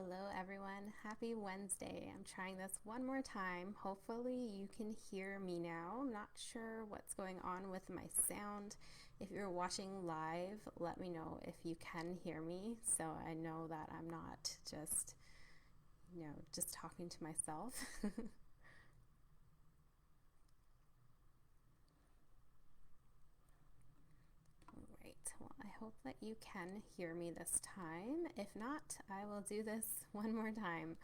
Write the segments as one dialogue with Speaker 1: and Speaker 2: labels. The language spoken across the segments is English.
Speaker 1: Hello, everyone. Happy Wednesday. I'm trying this one more time. Hopefully, you can hear me now. I'm not sure what's going on with my sound. If you're watching live, let me know if you can hear me so I know that I'm not just talking to myself. Right. Well, I hope that you can hear me this time. If not, I will do this one more time.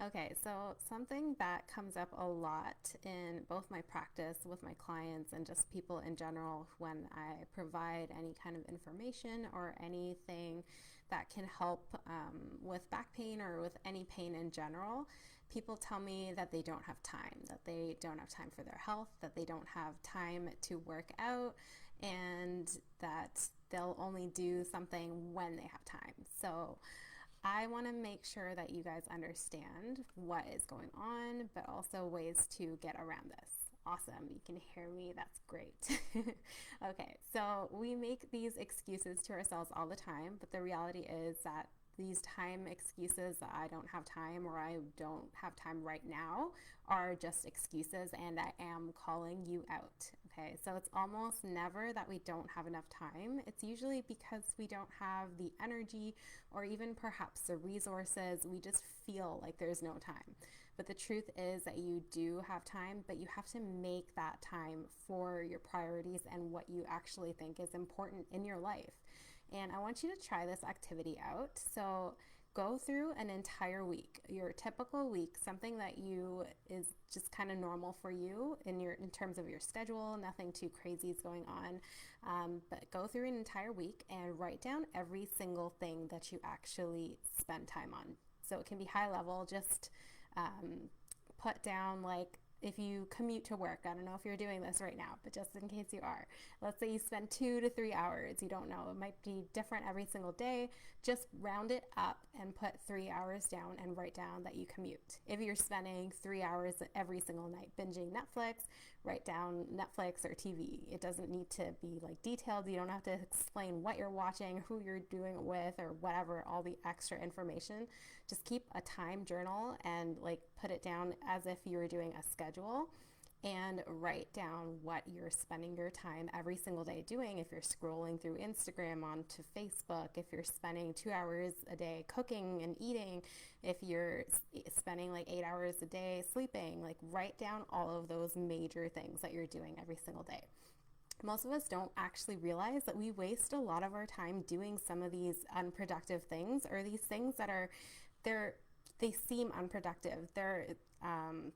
Speaker 1: Okay, so something that comes up a lot in both my practice with my clients and just people in general when I provide any kind of information or anything that can help with back pain or with any pain in general, people tell me that they don't have time, that they don't have time for their health, that they don't have time to work out, and that they'll only do something when they have time. So I want to make sure that you guys understand what is going on, but also ways to get around this. Awesome, you can hear me, that's great. Okay, so we make these excuses to ourselves all the time, but the reality is that these time excuses, I don't have time or I don't have time right now, are just excuses, and I am calling you out. Okay, so it's almost never that we don't have enough time. It's usually because we don't have the energy or even perhaps the resources. We just feel like there's no time. But the truth is that you do have time, but you have to make that time for your priorities and what you actually think is important in your life. And I want you to try this activity out. So go through an entire week, your typical week, something that you is just kind of normal for you in terms of your schedule. Nothing too crazy is going on, but go through an entire week and write down every single thing that you actually spend time on. So it can be high level, just put down, like, if you commute to work, I don't know if you're doing this right now, but just in case you are, let's say you spend 2 to 3 hours. You don't know, it might be different every single day. Just round it up and put 3 hours down and write down that you commute. If you're spending 3 hours every single night binging Netflix, write down Netflix or TV. It doesn't need to be like detailed. You don't have to explain what you're watching, who you're doing it with, or whatever, all the extra information. Just keep a time journal and like put it down as if you were doing a schedule, and write down what you're spending your time every single day doing. If you're scrolling through Instagram onto Facebook, if you're spending 2 hours a day cooking and eating, if you're spending like 8 hours a day sleeping, like write down all of those major things that you're doing every single day. Most of us don't actually realize that we waste a lot of our time doing some of these unproductive things, or these things that are they're they seem unproductive. They're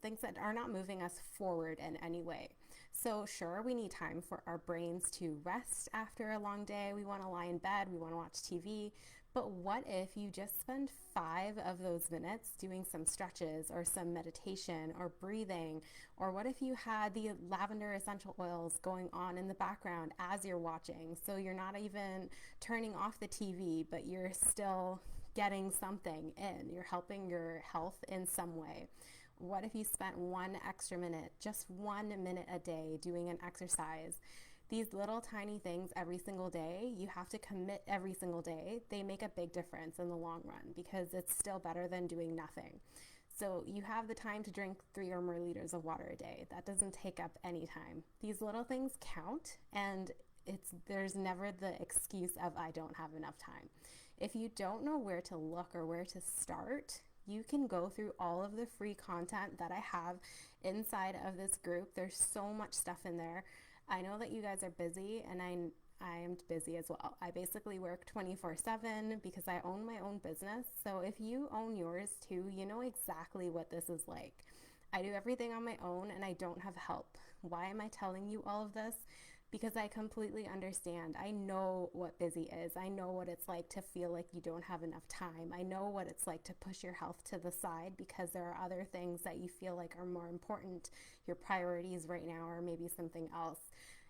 Speaker 1: things that are not moving us forward in any way. So sure, we need time for our brains to rest after a long day. We want to lie in bed, we want to watch TV. But what if you just spend 5 of those minutes doing some stretches or some meditation or breathing? Or what if you had the lavender essential oils going on in the background as you're watching? So you're not even turning off the TV, but you're still getting something in. You're helping your health in some way. What if you spent 1 extra minute, just 1 minute a day, doing an exercise? These little tiny things every single day, you have to commit every single day. They make a big difference in the long run because it's still better than doing nothing. So you have the time to drink 3 or more liters of water a day. That doesn't take up any time. These little things count, and there's never the excuse of I don't have enough time. If you don't know where to look or where to start, you can go through all of the free content that I have inside of this group. There's so much stuff in there. I know that you guys are busy, and I am busy as well. I basically work 24/7 because I own my own business. So if you own yours too, you know exactly what this is like. I do everything on my own and I don't have help. Why am I telling you all of this? Because I completely understand. I know what busy is. I know what it's like to feel like you don't have enough time. I know what it's like to push your health to the side because there are other things that you feel like are more important, your priorities right now, or maybe something else.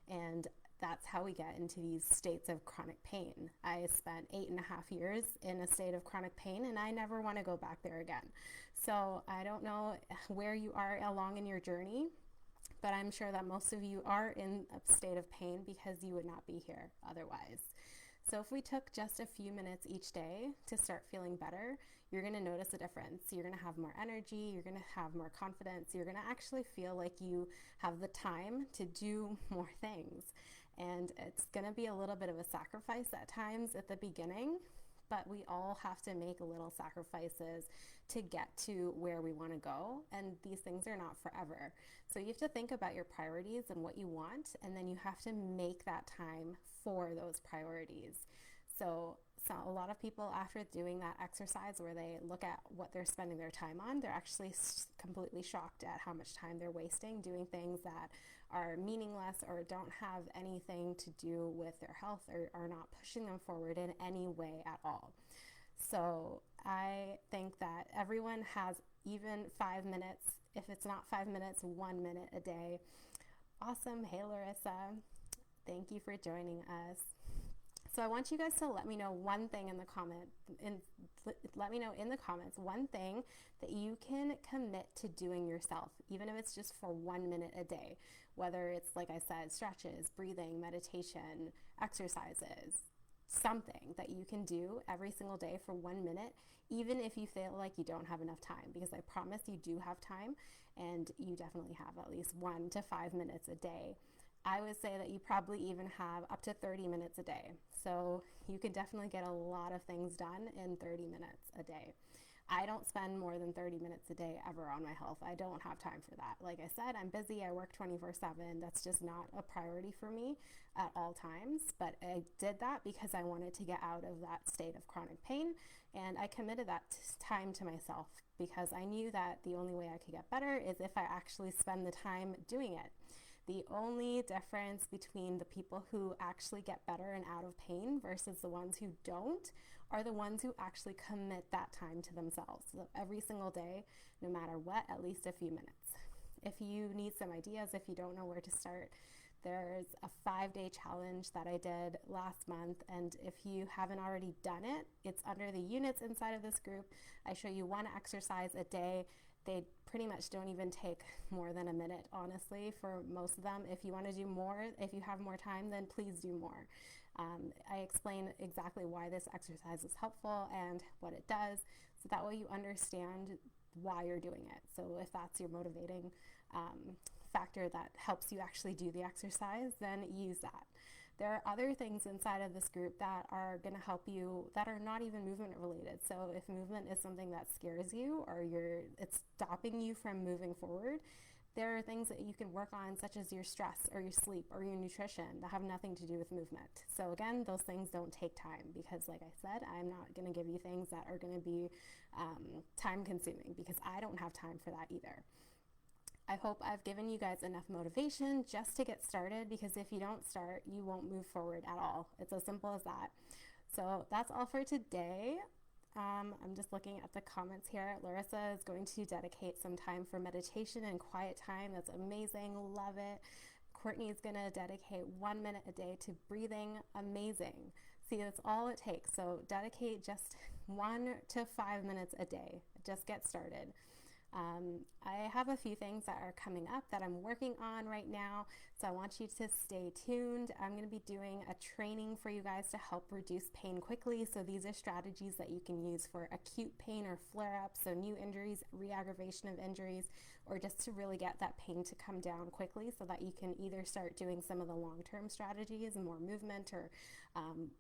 Speaker 1: And that's how we get into these states of chronic pain. I spent 8.5 years in a state of chronic pain, and I never want to go back there again. So I don't know where you are along in your journey, but I'm sure that most of you are in a state of pain because you would not be here otherwise. So if we took just a few minutes each day to start feeling better, you're going to notice a difference. You're going to have more energy, you're going to have more confidence, you're going to actually feel like you have the time to do more things. And it's going to be a little bit of a sacrifice at times at the beginning, but we all have to make little sacrifices to get to where we want to go. And these things are not forever. So you have to think about your priorities and what you want, and then you have to make that time for those priorities. So a lot of people, after doing that exercise where they look at what they're spending their time on, they're actually completely shocked at how much time they're wasting doing things that are meaningless or don't have anything to do with their health or are not pushing them forward in any way at all. So I think that everyone has even 5 minutes. If it's not 5 minutes, 1 minute a day. Awesome. Hey, Larissa. Thank you for joining us. So I want you guys to let me know one thing in the let me know in the comments one thing that you can commit to doing yourself, even if it's just for 1 minute a day, whether it's, like I said, stretches, breathing, meditation, exercises, something that you can do every single day for 1 minute, even if you feel like you don't have enough time, because I promise you do have time, and you definitely have at least 1 to 5 minutes a day. I would say that you probably even have up to 30 minutes a day. So you can definitely get a lot of things done in 30 minutes a day. I don't spend more than 30 minutes a day ever on my health. I don't have time for that. Like I said, I'm busy. I work 24/7. That's just not a priority for me at all times. But I did that because I wanted to get out of that state of chronic pain. And I committed that time to myself because I knew that the only way I could get better is if I actually spend the time doing it. The only difference between the people who actually get better and out of pain versus the ones who don't are the ones who actually commit that time to themselves. So every single day, no matter what, at least a few minutes. If you need some ideas, if you don't know where to start, there's a 5-day challenge that I did last month, and if you haven't already done it, it's under the units inside of this group. I show you one exercise a day. They pretty much don't even take more than a minute, honestly, for most of them. If you want to do more, if you have more time, then please do more. I explain exactly why this exercise is helpful and what it does, so that way you understand why you're doing it. So if that's your motivating factor that helps you actually do the exercise, then use that. There are other things inside of this group that are going to help you that are not even movement related. So if movement is something that scares you or it's stopping you from moving forward, there are things that you can work on, such as your stress or your sleep or your nutrition, that have nothing to do with movement. So again, those things don't take time because, like I said, I'm not going to give you things that are going to be time consuming because I don't have time for that either. I hope I've given you guys enough motivation just to get started, because if you don't start, you won't move forward at all. It's as simple as that. So that's all for today. I'm just looking at the comments here. Larissa is going to dedicate some time for meditation and quiet time. That's amazing. Love it. Courtney is going to dedicate 1 minute a day to breathing. Amazing. See, that's all it takes. So dedicate just 1 to 5 minutes a day. Just get started. I have a few things that are coming up that I'm working on right now, so I want you to stay tuned. I'm going to be doing a training for you guys to help reduce pain quickly. So these are strategies that you can use for acute pain or flare-ups, so new injuries, re-aggravation of injuries, or just to really get that pain to come down quickly so that you can either start doing some of the long-term strategies and more movement, or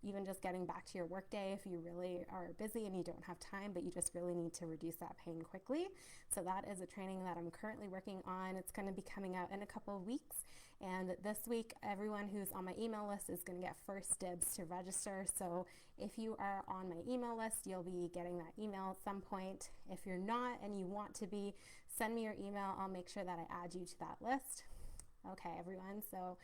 Speaker 1: even just getting back to your workday if you really are busy and you don't have time, but you just really need to reduce that pain quickly. So that is a training that I'm currently working on. It's going to be coming out in a couple of weeks. And this week, everyone who's on my email list is going to get first dibs to register. So if you are on my email list, you'll be getting that email at some point. If you're not and you want to be, send me your email. I'll make sure that I add you to that list. Okay, everyone. So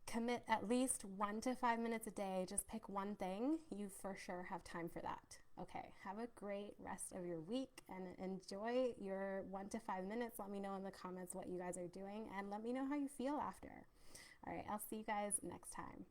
Speaker 1: commit at least 1 to 5 minutes a day. Just pick one thing. You for sure have time for that. Okay, have a great rest of your week and enjoy your 1 to 5 minutes. Let me know in the comments what you guys are doing and let me know how you feel after. All right, I'll see you guys next time.